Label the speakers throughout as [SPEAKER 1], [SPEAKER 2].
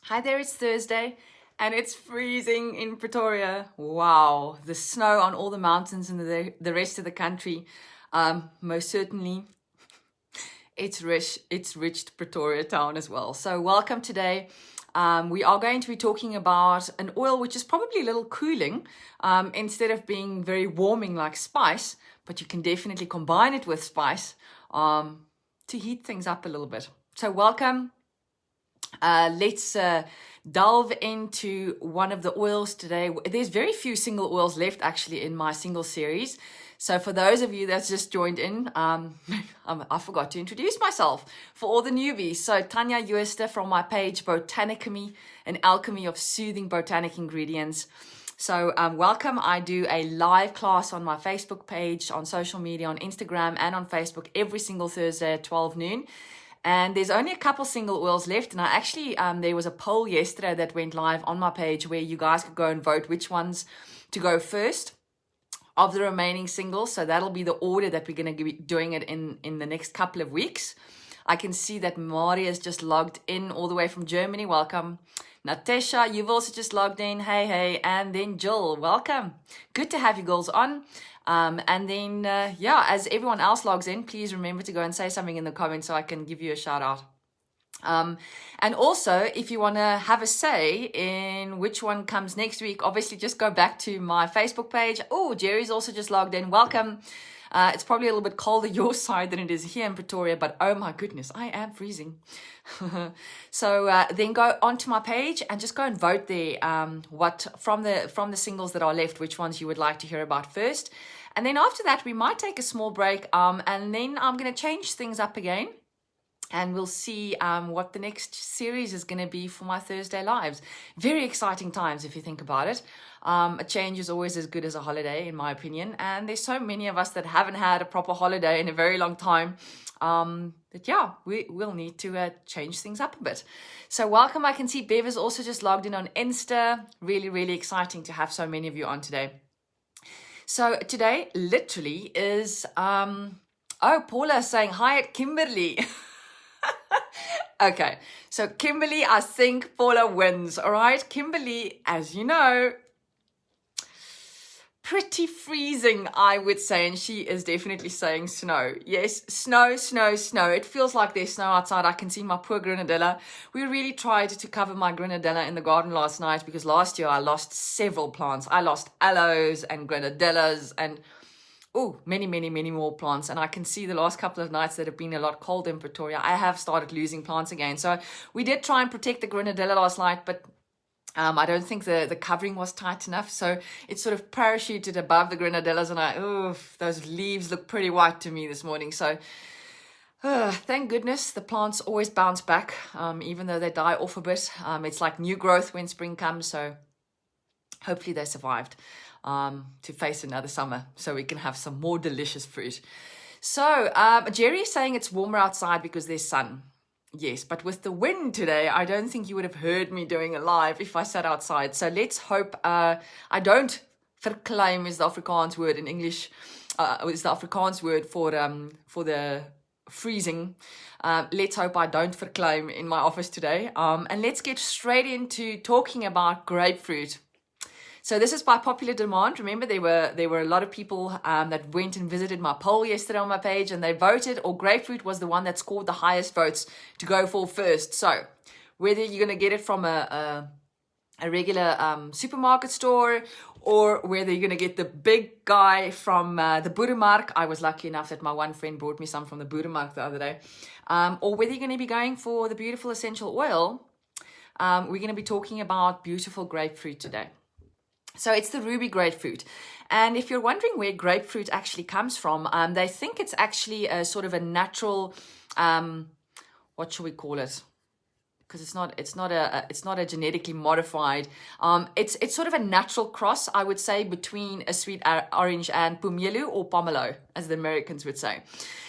[SPEAKER 1] Hi there, it's Thursday and it's freezing in Pretoria. Wow, the snow on all the mountains in the rest of the country. Most certainly, it's reached Pretoria town as well. So welcome today. We are going to be talking about an oil which is probably a little cooling instead of being very warming like spice, but you can definitely combine it with spice to heat things up a little bit. So welcome. Let's delve into one of the oils today. There's very few single oils left actually in my single series. So for those of you that's just joined in, I forgot to introduce myself for all the newbies. So Tanya Uester from my page, Botanicamy, an alchemy of soothing botanic ingredients. So welcome. I do a live class on my Facebook page, on social media, on Instagram and on Facebook every single Thursday at 12 noon. And there's only a couple single oils left. And I actually, there was a poll yesterday that went live on my page where you guys could go and vote which ones to go first of the remaining singles. So that'll be the order that we're going to be doing it in the next couple of weeks. I can see that Mari has just logged in all the way from Germany. Welcome. Natasha, you've also just logged in. Hey. And then Jill, welcome. Good to have you girls on. And then, as everyone else logs in, please remember to go and say something in the comments so I can give you a shout out. And also, if you want to have a say in which one comes next week, obviously just go back to my Facebook page. Oh, Jerry's also just logged in. Welcome. It's probably a little bit colder your side than it is here in Pretoria, but oh my goodness, I am freezing. So then go onto my page and just go and vote there. What from the singles that are left, which ones you would like to hear about first. And then after that, we might take a small break. And then I'm going to change things up again. And we'll see what the next series is going to be for my Thursday lives. Very exciting times if you think about it. A change is always as good as a holiday, in my opinion. And there's so many of us that haven't had a proper holiday in a very long time. We will need to change things up a bit. So welcome. I can see Bev is also just logged in on Insta. Really, really exciting to have so many of you on today. So today literally is, Paula saying hi at Kimberly. Okay, so Kimberly, I think Paula wins, all right? Kimberly, as you know, pretty freezing, I would say, and she is definitely saying snow. Yes, snow. It feels like there's snow outside. I can see my poor grenadilla. We really tried to cover my grenadilla in the garden last night because last year I lost several plants. I lost aloes and grenadillas and many more plants. And I can see the last couple of nights that have been a lot colder in Pretoria, I have started losing plants again. So we did try and protect the grenadilla last night, but I don't think the covering was tight enough. So it sort of parachuted above the grenadillas and those leaves look pretty white to me this morning. So thank goodness the plants always bounce back, even though they die off a bit. It's like new growth when spring comes. So hopefully they survived to face another summer so we can have some more delicious fruit. So Jerry is saying it's warmer outside because there's sun. Yes, but with the wind today, I don't think you would have heard me doing a live if I sat outside. So let's hope I don't verkleim is the Afrikaans word in English. Is the Afrikaans word for the freezing. Let's hope I don't verkleim in my office today. And let's get straight into talking about grapefruit. So this is by popular demand. Remember, there were a lot of people that went and visited my poll yesterday on my page, and they voted, or grapefruit was the one that scored the highest votes to go for first. So whether you're going to get it from a regular supermarket store, or whether you're going to get the big guy from the Boeremark. I was lucky enough that my one friend brought me some from the Boeremark the other day. Or whether you're going to be going for the beautiful essential oil, we're going to be talking about beautiful grapefruit today. So it's the ruby grapefruit. And if you're wondering where grapefruit actually comes from, they think it's actually a sort of a natural, what should we call it? Because it's not a genetically modified. It's sort of a natural cross, I would say, between a sweet orange and pomelo or pomelo, as the Americans would say.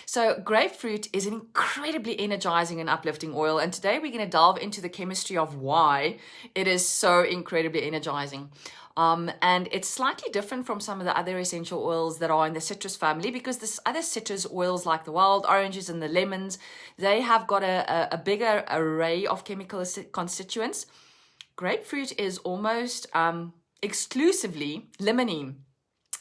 [SPEAKER 1] So grapefruit is an incredibly energizing and uplifting oil. And today we're going to delve into the chemistry of why it is so incredibly energizing. And it's slightly different from some of the other essential oils that are in the citrus family, because this other citrus oils like the wild oranges and the lemons, they have got a bigger array of chemical constituents. grapefruit is almost exclusively limonene.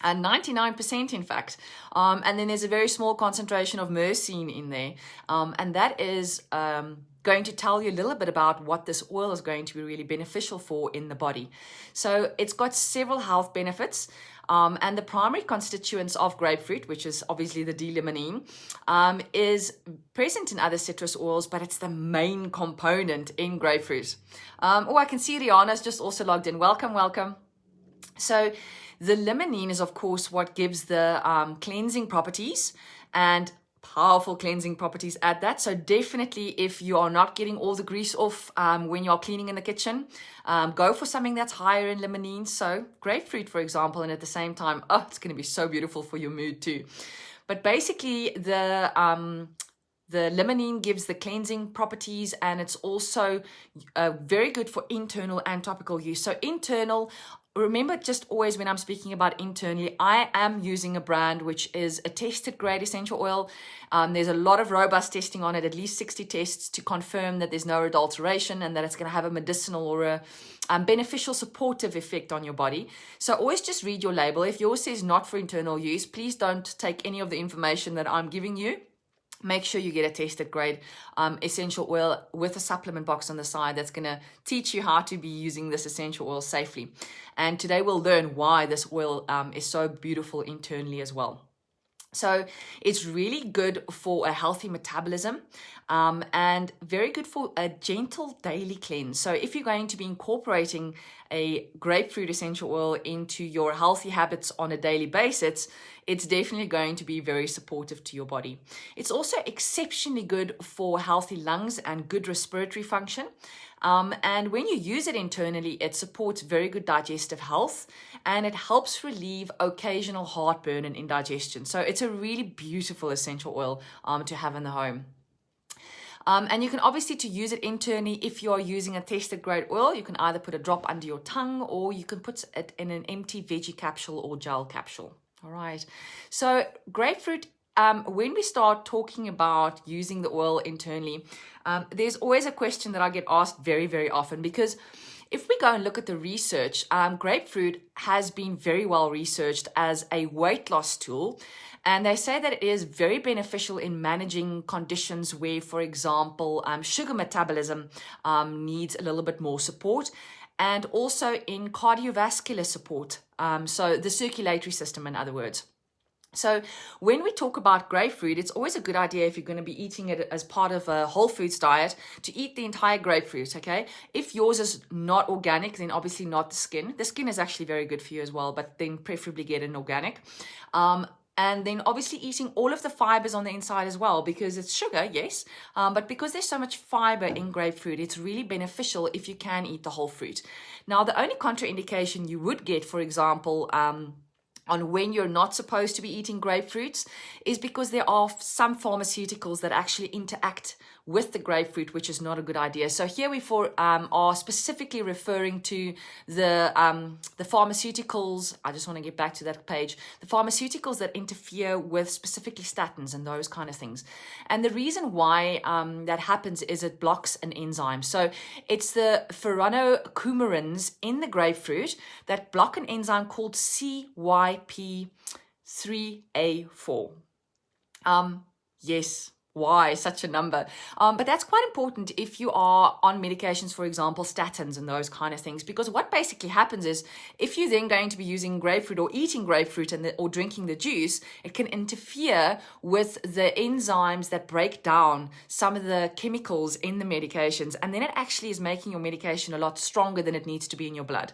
[SPEAKER 1] And 99% in fact. And then there's a very small concentration of myrcene in there. And that is going to tell you a little bit about what this oil is going to be really beneficial for in the body. So it's got several health benefits. And the primary constituents of grapefruit, which is obviously the D-limonene, is present in other citrus oils, but it's the main component in grapefruit. Oh, I can see Rihanna's just also logged in. Welcome, welcome. So the limonene is, of course, what gives the cleansing properties and powerful cleansing properties at that. So definitely, if you are not getting all the grease off when you're cleaning in the kitchen, go for something that's higher in limonene. So grapefruit, for example, and at the same time, oh, it's going to be so beautiful for your mood too. But basically, the limonene gives the cleansing properties, and it's also very good for internal and topical use. So internal, remember, just always when I'm speaking about internally, I am using a brand which is a tested grade essential oil. There's a lot of robust testing on it, at least 60 tests to confirm that there's no adulteration and that it's going to have a medicinal or a beneficial supportive effect on your body. So always just read your label. If yours says not for internal use, please don't take any of the information that I'm giving you. Make sure you get a tested grade essential oil with a supplement box on the side that's going to teach you how to be using this essential oil safely. And today we'll learn why this oil is so beautiful internally as well. So it's really good for a healthy metabolism and very good for a gentle daily cleanse. So if you're going to be incorporating a grapefruit essential oil into your healthy habits on a daily basis, it's definitely going to be very supportive to your body. It's also exceptionally good for healthy lungs and good respiratory function. And when you use it internally, it supports very good digestive health and it helps relieve occasional heartburn and indigestion. So it's a really beautiful essential oil to have in the home. And you can obviously, to use it internally, if you're using a tested grade oil, you can either put a drop under your tongue or you can put it in an empty veggie capsule or gel capsule. All right. So grapefruit, when we start talking about using the oil internally, there's always a question that I get asked very, very often, because if we go and look at the research, grapefruit has been very well researched as a weight loss tool. And they say that it is very beneficial in managing conditions where, for example, sugar metabolism needs a little bit more support, and also in cardiovascular support. So the circulatory system, in other words. So when we talk about grapefruit, it's always a good idea, if you're going to be eating it as part of a whole foods diet, to eat the entire grapefruit, okay? If yours is not organic, then obviously not the skin. The skin is actually very good for you as well, but then preferably get an organic. And then obviously eating all of the fibers on the inside as well, because it's sugar, yes, but because there's so much fiber in grapefruit, it's really beneficial if you can eat the whole fruit. Now, the only contraindication you would get, for example, on when you're not supposed to be eating grapefruits is because there are some pharmaceuticals that actually interact with the grapefruit, which is not a good idea. So here we are specifically referring to the pharmaceuticals. I just want to get back to that page. The pharmaceuticals that interfere with specifically statins and those kind of things. And the reason why that happens is it blocks an enzyme. So it's the furanocoumarins in the grapefruit that block an enzyme called CYP3A4. Yes. Why such a number? But that's quite important if you are on medications, for example, statins and those kind of things, because what basically happens is if you're then going to be using grapefruit or eating grapefruit or drinking the juice, it can interfere with the enzymes that break down some of the chemicals in the medications, and then it actually is making your medication a lot stronger than it needs to be in your blood.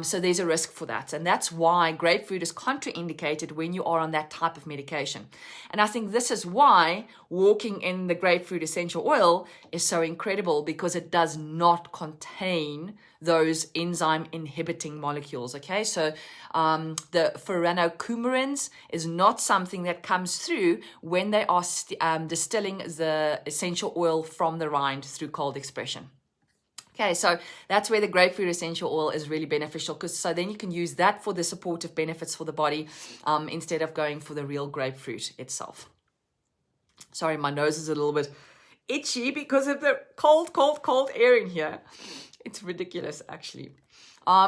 [SPEAKER 1] So there's a risk for that, and that's why grapefruit is contraindicated when you are on that type of medication. And I think this is why walking in the grapefruit essential oil is so incredible, because it does not contain those enzyme inhibiting molecules. Okay, so the furanocoumarins is not something that comes through when they are distilling the essential oil from the rind through cold expression. Okay, so that's where the grapefruit essential oil is really beneficial, because so then you can use that for the supportive benefits for the body instead of going for the real grapefruit itself. Sorry, my nose is a little bit itchy because of the cold air in here. It's ridiculous, actually.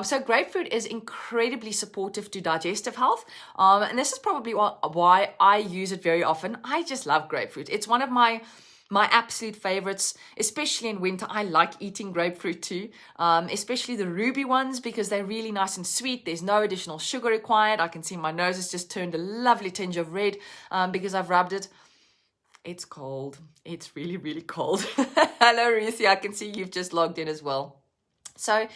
[SPEAKER 1] So grapefruit is incredibly supportive to digestive health. And this is probably why I use it very often. I just love grapefruit. It's one of my absolute favorites, especially in winter. I like eating grapefruit too, especially the ruby ones because they're really nice and sweet. There's no additional sugar required. I can see my nose has just turned a lovely tinge of red because I've rubbed it. It's cold. It's really, really cold. Hello, Ruthie. I can see you've just logged in as well. So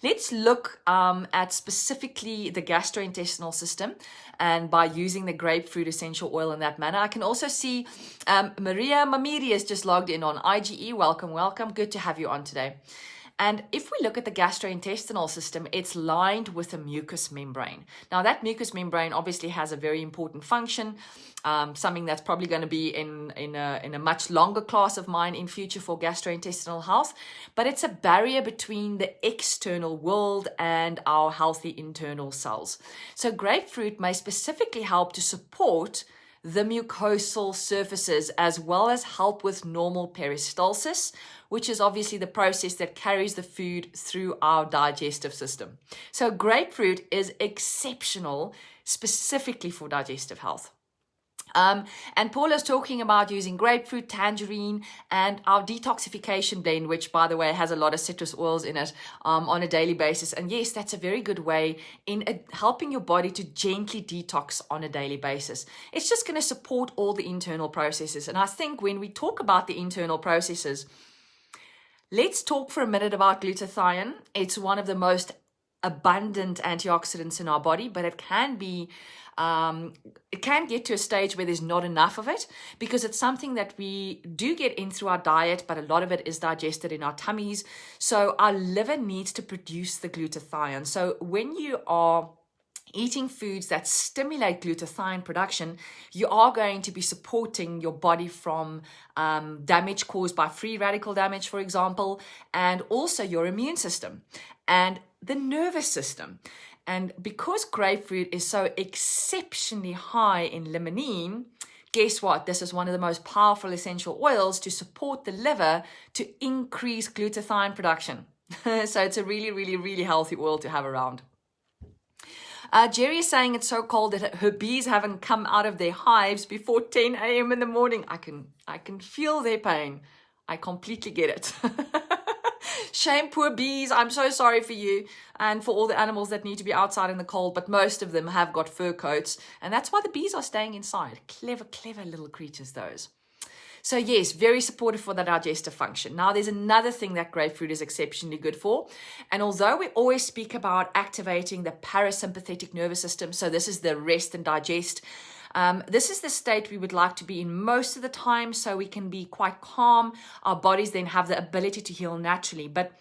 [SPEAKER 1] let's look at specifically the gastrointestinal system, and by using the grapefruit essential oil in that manner. I can also see Maria Mamiri has just logged in on IGE. Welcome, welcome. Good to have you on today. And if we look at the gastrointestinal system, it's lined with a mucous membrane. Now, that mucous membrane obviously has a very important function, something that's probably going to be in a much longer class of mine in future for gastrointestinal health. But it's a barrier between the external world and our healthy internal cells. So grapefruit may specifically help to support the mucosal surfaces, as well as help with normal peristalsis, which is obviously the process that carries the food through our digestive system. So grapefruit is exceptional specifically for digestive health. And Paula's talking about using grapefruit, tangerine, and our detoxification blend, which, by the way, has a lot of citrus oils in it on a daily basis. And yes, that's a very good way in helping your body to gently detox on a daily basis. It's just going to support all the internal processes. And I think when we talk about the internal processes, let's talk for a minute about glutathione. It's one of the most abundant antioxidants in our body, but it can get to a stage where there's not enough of it, because it's something that we do get in through our diet, but a lot of it is digested in our tummies. So our liver needs to produce the glutathione. So when you are eating foods that stimulate glutathione production, you are going to be supporting your body from damage caused by free radical damage, for example, and also your immune system and the nervous system. And because grapefruit is so exceptionally high in limonene, guess what? This is one of the most powerful essential oils to support the liver to increase glutathione production. So it's a really, really, really healthy oil to have around. Jerry is saying it's so cold that her bees haven't come out of their hives before 10 a.m. in the morning. I can feel their pain. I completely get it. Shame, poor bees. I'm so sorry for you and for all the animals that need to be outside in the cold, but most of them have got fur coats, and that's why the bees are staying inside. Clever, clever little creatures, those. So yes, very supportive for the digestive function. Now, there's another thing that grapefruit is exceptionally good for. And although we always speak about activating the parasympathetic nervous system, so this is the rest and digest, this is the state we would like to be in most of the time, so we can be quite calm. Our bodies then have the ability to heal naturally. But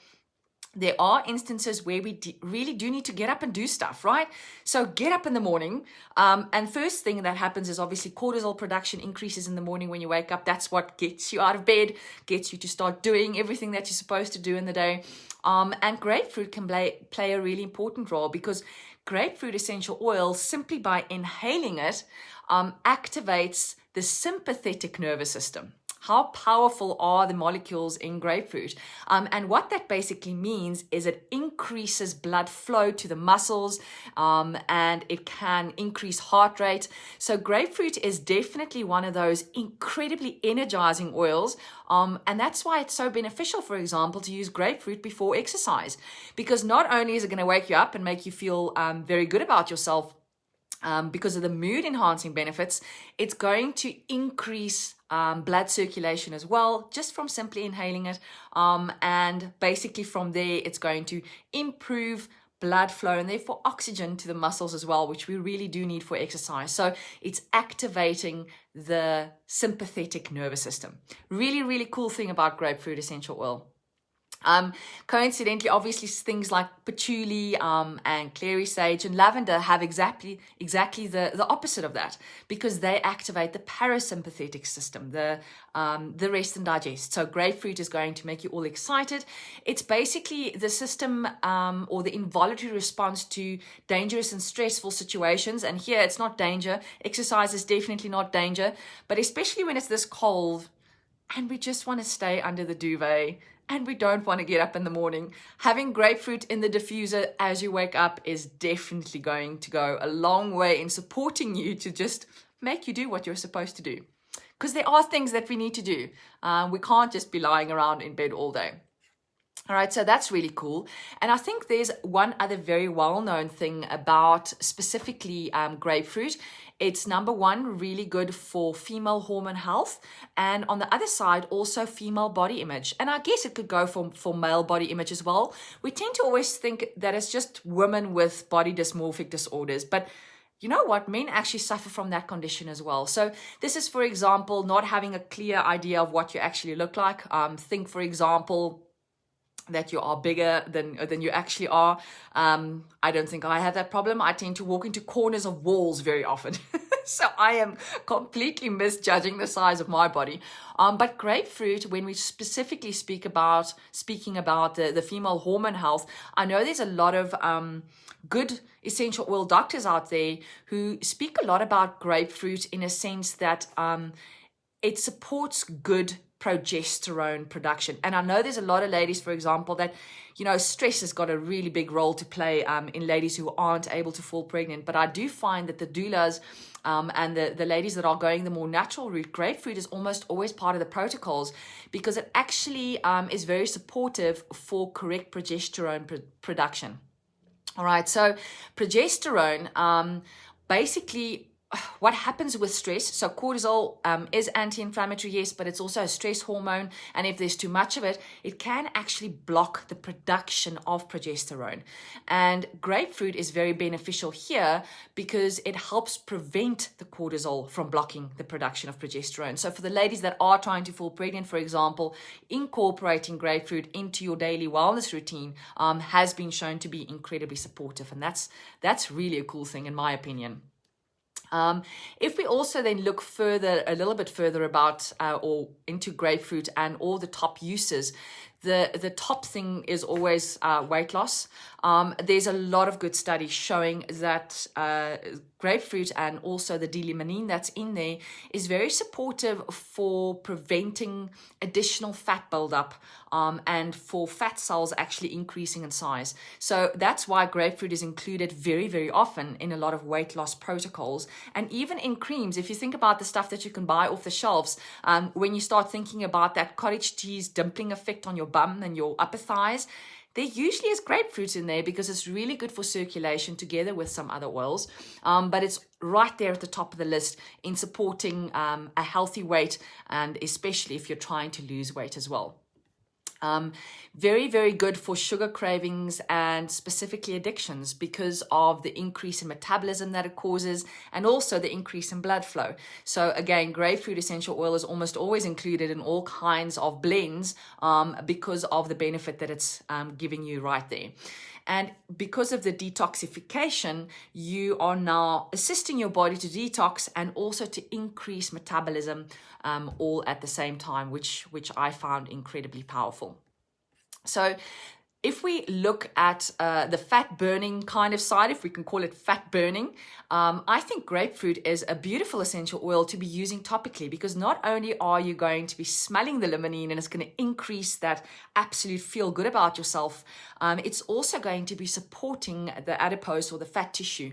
[SPEAKER 1] there are instances where we really do need to get up and do stuff, right? So get up in the morning. And first thing that happens is obviously cortisol production increases in the morning when you wake up. That's what gets you out of bed, gets you to start doing everything that you're supposed to do in the day. And grapefruit can play a really important role, because grapefruit essential oil, simply by inhaling it, activates the sympathetic nervous system. How powerful are the molecules in grapefruit? And what that basically means is it increases blood flow to the muscles, and it can increase heart rate. So grapefruit is definitely one of those incredibly energizing oils. And that's why it's so beneficial, for example, to use grapefruit before exercise, because not only is it going to wake you up and make you feel very good about yourself, because of the mood enhancing benefits, it's going to increase blood circulation as well, just from simply inhaling it. And basically from there, it's going to improve blood flow and therefore oxygen to the muscles as well, which we really do need for exercise. So it's activating the sympathetic nervous system. Really, really cool thing about grapefruit essential oil. Coincidentally, obviously things like patchouli and clary sage and lavender have exactly the opposite of that, because they activate the parasympathetic system, the rest and digest. So grapefruit is going to make you all excited. It's basically the system or the involuntary response to dangerous and stressful situations. And here it's not danger. Exercise is definitely not danger, but especially when it's this cold and we just want to stay under the duvet and we don't want to get up in the morning. Having grapefruit in the diffuser as you wake up is definitely going to go a long way in supporting you to just make you do what you're supposed to do. Because there are things that we need to do. We can't just be lying around in bed all day. All right, so that's really cool. And I think there's one other very well-known thing about specifically grapefruit. It's number one, really good for female hormone health. And on the other side, also female body image. And I guess it could go for male body image as well. We tend to always think that it's just women with body dysmorphic disorders. But you know what? Men actually suffer from that condition as well. So this is, for example, not having a clear idea of what you actually look like. Think, for example, that you are bigger than you actually are. I don't think I have that problem. I tend to walk into corners of walls very often. So I am completely misjudging the size of my body. But grapefruit, when we specifically speaking about the female hormone health, I know there's a lot of good essential oil doctors out there who speak a lot about grapefruit in a sense that it supports good progesterone production. And I know there's a lot of ladies, for example, that, you know, stress has got a really big role to play in ladies who aren't able to fall pregnant. But I do find that the doulas and the ladies that are going the more natural route, grapefruit is almost always part of the protocols because it actually is very supportive for correct progesterone production. All right, so progesterone, basically, what happens with stress? So cortisol is anti-inflammatory, yes, but it's also a stress hormone. And if there's too much of it, it can actually block the production of progesterone. And grapefruit is very beneficial here because it helps prevent the cortisol from blocking the production of progesterone. So for the ladies that are trying to fall pregnant, for example, incorporating grapefruit into your daily wellness routine has been shown to be incredibly supportive. And that's really a cool thing in my opinion. If we also then look a little bit further about or into grapefruit and all the top uses, the top thing is always weight loss. There's a lot of good studies showing that grapefruit and also the D-limonene that's in there is very supportive for preventing additional fat buildup and for fat cells actually increasing in size. So that's why grapefruit is included very, very often in a lot of weight loss protocols. And even in creams, if you think about the stuff that you can buy off the shelves, when you start thinking about that cottage cheese dimpling effect on your bum and your upper thighs, there usually is grapefruit in there because it's really good for circulation together with some other oils. But it's right there at the top of the list in supporting a healthy weight, and especially if you're trying to lose weight as well. Very, very good for sugar cravings and specifically addictions because of the increase in metabolism that it causes and also the increase in blood flow. So again, grapefruit essential oil is almost always included in all kinds of blends because of the benefit that it's giving you right there. And because of the detoxification, you are now assisting your body to detox and also to increase metabolism all at the same time, which I found incredibly powerful. So if we look at the fat burning kind of side, if we can call it fat burning, I think grapefruit is a beautiful essential oil to be using topically because not only are you going to be smelling the limonene and it's going to increase that absolute feel good about yourself, it's also going to be supporting the adipose or the fat tissue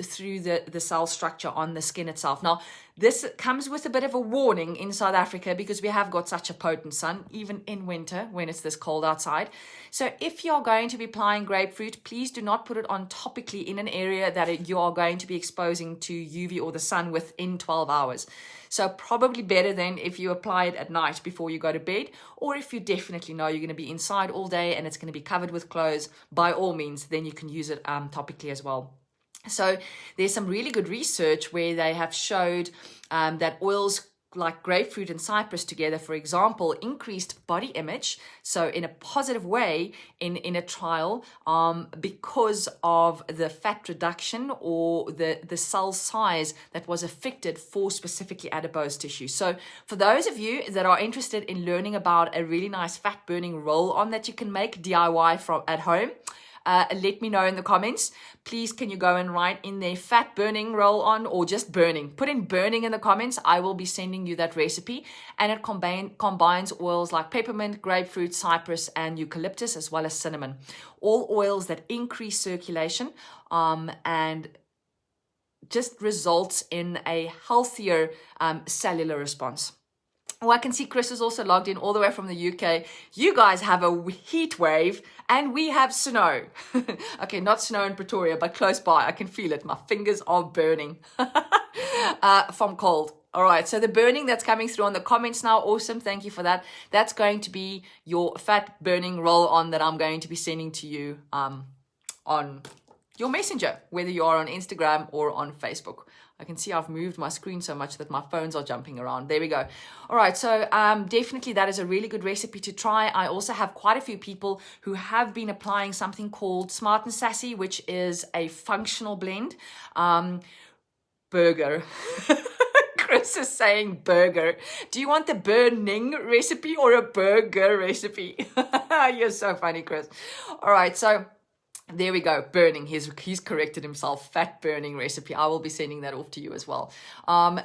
[SPEAKER 1] through the cell structure on the skin itself. Now, this comes with a bit of a warning in South Africa because we have got such a potent sun, even in winter when it's this cold outside. So if you're going to be applying grapefruit, please do not put it on topically in an area that you are going to be exposing to UV or the sun within 12 hours. So probably better than if you apply it at night before you go to bed, or if you definitely know you're going to be inside all day and it's going to be covered with clothes, by all means, then you can use it topically as well. So there's some really good research where they have showed that oils like grapefruit and cypress together, for example, increased body image, so in a positive way in a trial because of the fat reduction or the cell size that was affected for specifically adipose tissue. So for those of you that are interested in learning about a really nice fat burning roll-on that you can make DIY from at home, let me know in the comments. Please, can you go and write in there fat burning roll-on or just burning? Put in burning in the comments. I will be sending you that recipe. And it combines oils like peppermint, grapefruit, cypress, and eucalyptus, as well as cinnamon. All oils that increase circulation and just results in a healthier cellular response. Oh, I can see Chris is also logged in all the way from the UK. You guys have a heat wave and we have snow. Okay, not snow in Pretoria, but close by. I can feel it. My fingers are burning from cold. All right, so the burning that's coming through on the comments now, awesome. Thank you for that. That's going to be your fat burning roll-on that I'm going to be sending to you on your messenger, whether you are on Instagram or on Facebook. I can see I've moved my screen so much that my phones are jumping around. There we go. All right, so definitely that is a really good recipe to try. I also have quite a few people who have been applying something called Smart and Sassy, which is a functional blend. Burger. Chris is saying burger. Do you want the burning recipe or a burger recipe? You're so funny, Chris. All right, so there we go, burning. He's corrected himself. Fat burning recipe. I will be sending that off to you as well.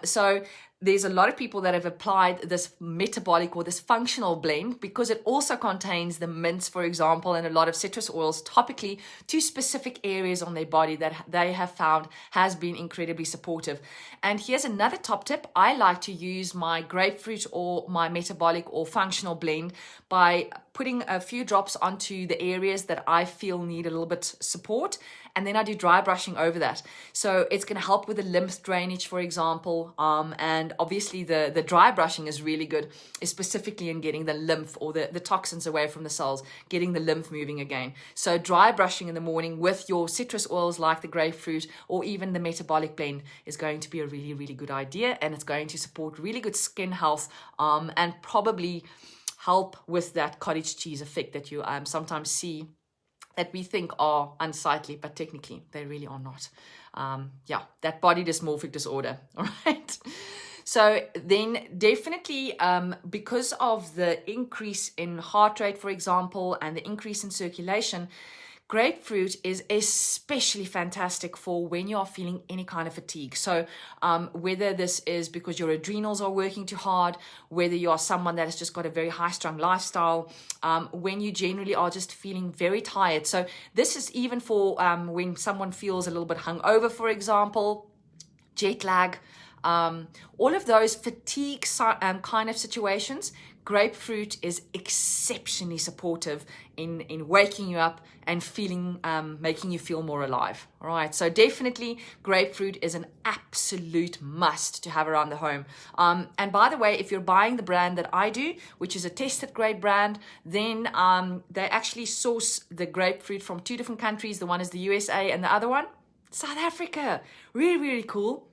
[SPEAKER 1] So there's a lot of people that have applied this metabolic or this functional blend because it also contains the mints, for example, and a lot of citrus oils topically to specific areas on their body that they have found has been incredibly supportive. And here's another top tip. I like to use my grapefruit or my metabolic or functional blend by putting a few drops onto the areas that I feel need a little bit support, and then I do dry brushing over that. So it's going to help with the lymph drainage, for example, and obviously the dry brushing is really good, specifically in getting the lymph or the toxins away from the cells, getting the lymph moving again. So dry brushing in the morning with your citrus oils like the grapefruit or even the metabolic blend is going to be a really, really good idea, and it's going to support really good skin health and probably help with that cottage cheese effect that you sometimes see that we think are unsightly, but technically they really are not. Yeah, that body dysmorphic disorder, all right? So then definitely because of the increase in heart rate, for example, and the increase in circulation, grapefruit is especially fantastic for when you are feeling any kind of fatigue. So whether this is because your adrenals are working too hard, whether you are someone that has just got a very high-strung lifestyle, when you generally are just feeling very tired. So this is even for when someone feels a little bit hungover, for example, jet lag, all of those fatigue kind of situations. Grapefruit is exceptionally supportive in waking you up and feeling, making you feel more alive. All right, so definitely grapefruit is an absolute must to have around the home. And by the way, if you're buying the brand that I do, which is a tested grade brand, then they actually source the grapefruit from 2 different countries. The one is the USA and the other one, South Africa. Really, really cool.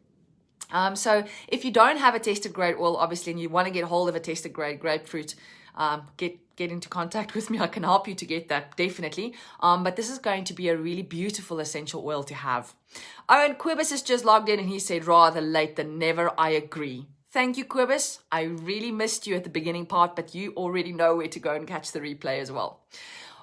[SPEAKER 1] So if you don't have a tested grade oil, obviously, and you want to get hold of a tested grade grapefruit, get into contact with me. I can help you to get that, definitely. But this is going to be a really beautiful essential oil to have. Oh, and Quibus has just logged in and he said, rather late than never. I agree. Thank you, Quibus. I really missed you at the beginning part, but you already know where to go and catch the replay as well.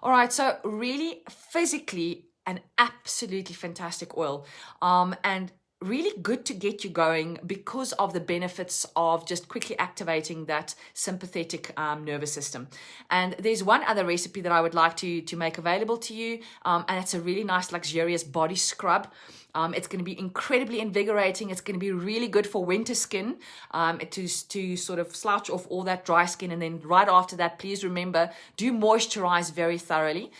[SPEAKER 1] All right, so really physically an absolutely fantastic oil. And really good to get you going because of the benefits of just quickly activating that sympathetic nervous system. And there's one other recipe that I would like to make available to you, and it's a really nice luxurious body scrub. It's going to be incredibly invigorating. It's going to be really good for winter skin, to sort of slouch off all that dry skin. And then right after that, please remember, do moisturize very thoroughly.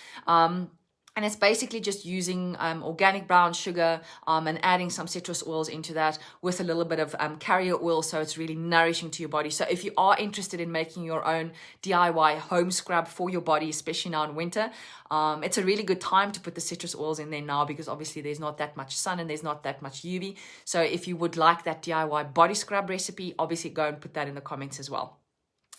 [SPEAKER 1] And it's basically just using organic brown sugar and adding some citrus oils into that with a little bit of carrier oil, so it's really nourishing to your body. So if you are interested in making your own DIY home scrub for your body, especially now in winter, it's a really good time to put the citrus oils in there now because obviously there's not that much sun and there's not that much UV. So if you would like that DIY body scrub recipe, obviously go and put that in the comments as well.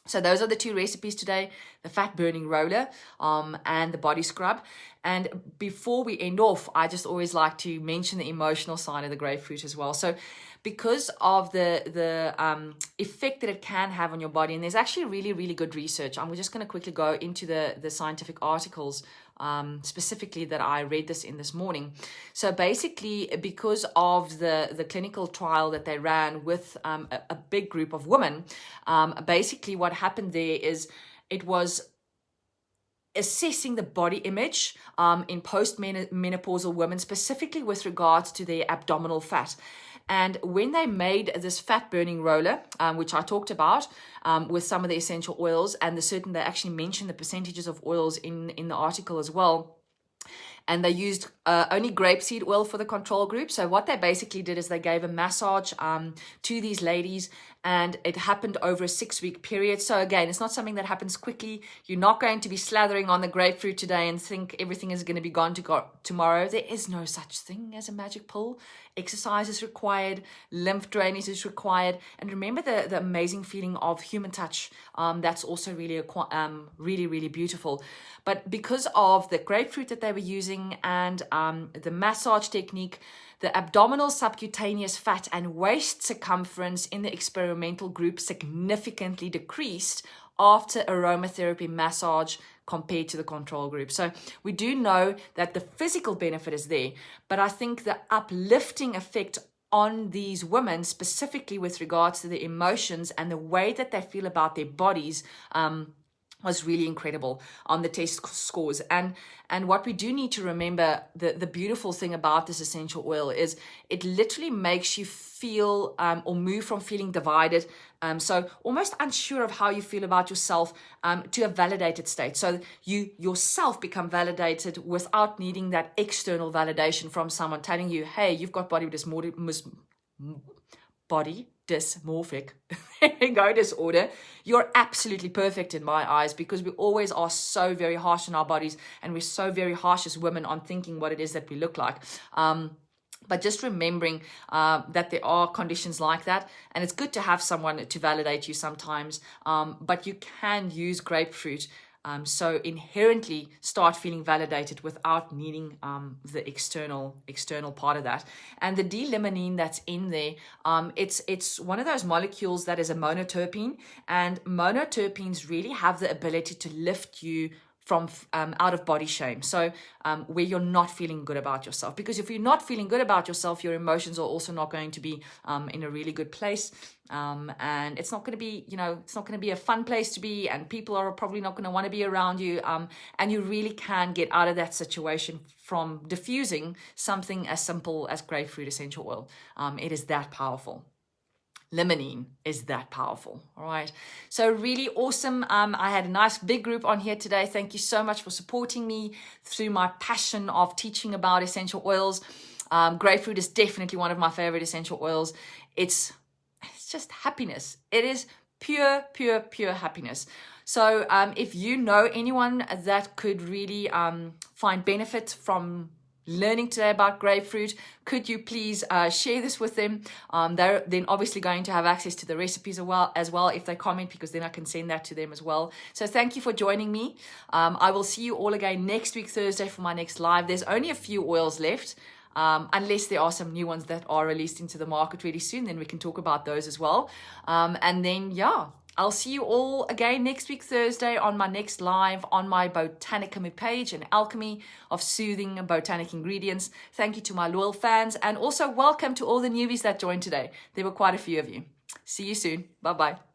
[SPEAKER 1] So those are the 2 recipes today, the fat burning roller and the body scrub. And before we end off, I just always like to mention the emotional side of the grapefruit as well. So because of the effect that it can have on your body. And there's actually really, really good research. I'm just going to quickly go into the scientific articles specifically that I read this in this morning. So basically, because of the clinical trial that they ran with a big group of women, basically what happened there is it was assessing the body image in post-menopausal women, specifically with regards to their abdominal fat. And when they made this fat burning roller, which I talked about with some of the essential oils, and they actually mentioned the percentages of oils in the article as well. And they used only grapeseed oil for the control group. So what they basically did is they gave a massage to these ladies, and it happened over a 6-week period. So again, it's not something that happens quickly. You're not going to be slathering on the grapefruit today and think everything is going to be gone tomorrow. There is no such thing as a magic pill. Exercise is required, lymph drainage is required, and remember the amazing feeling of human touch. That's also really, really beautiful. But because of the grapefruit that they were using and the massage technique, the abdominal subcutaneous fat and waist circumference in the experimental group significantly decreased after aromatherapy massage compared to the control group. So we do know that the physical benefit is there, but I think the uplifting effect on these women, specifically with regards to the emotions and the way that they feel about their bodies, was really incredible on the test scores. And what we do need to remember, the beautiful thing about this essential oil is it literally makes you feel or move from feeling divided, so almost unsure of how you feel about yourself, to a validated state. So you yourself become validated without needing that external validation from someone telling you, hey, you've got body dysmorphic disorder. You're absolutely perfect in my eyes, because we always are so very harsh on our bodies, and we're so very harsh as women on thinking what it is that we look like. But just remembering that there are conditions like that, and it's good to have someone to validate you sometimes, but you can use grapefruit so inherently start feeling validated without needing the external part of that. And the D-limonene that's in there, it's one of those molecules that is a monoterpene, and monoterpenes really have the ability to lift you from out of body shame. So where you're not feeling good about yourself, because if you're not feeling good about yourself, your emotions are also not going to be in a really good place. And it's not going to be, it's not going to be a fun place to be, and people are probably not going to want to be around you. And you really can get out of that situation from diffusing something as simple as grapefruit essential oil. It is that powerful. Limonene is that powerful. All right. So really awesome. I had a nice big group on here today. Thank you so much for supporting me through my passion of teaching about essential oils. Grapefruit is definitely one of my favorite essential oils. It's just happiness. It is pure happiness. So if you know anyone that could really find benefit from learning today about grapefruit, could you please share this with them? They're then obviously going to have access to the recipes as well if they comment, because then I can send that to them as well. So thank you for joining me. I will see you all again next week, Thursday, for my next live. There's only a few oils left, unless there are some new ones that are released into the market really soon. Then we can talk about those as well. And then, I'll see you all again next week, Thursday, on my next live on my Botanicum page, and alchemy of soothing botanic ingredients. Thank you to my loyal fans, and also welcome to all the newbies that joined today. There were quite a few of you. See you soon. Bye-bye.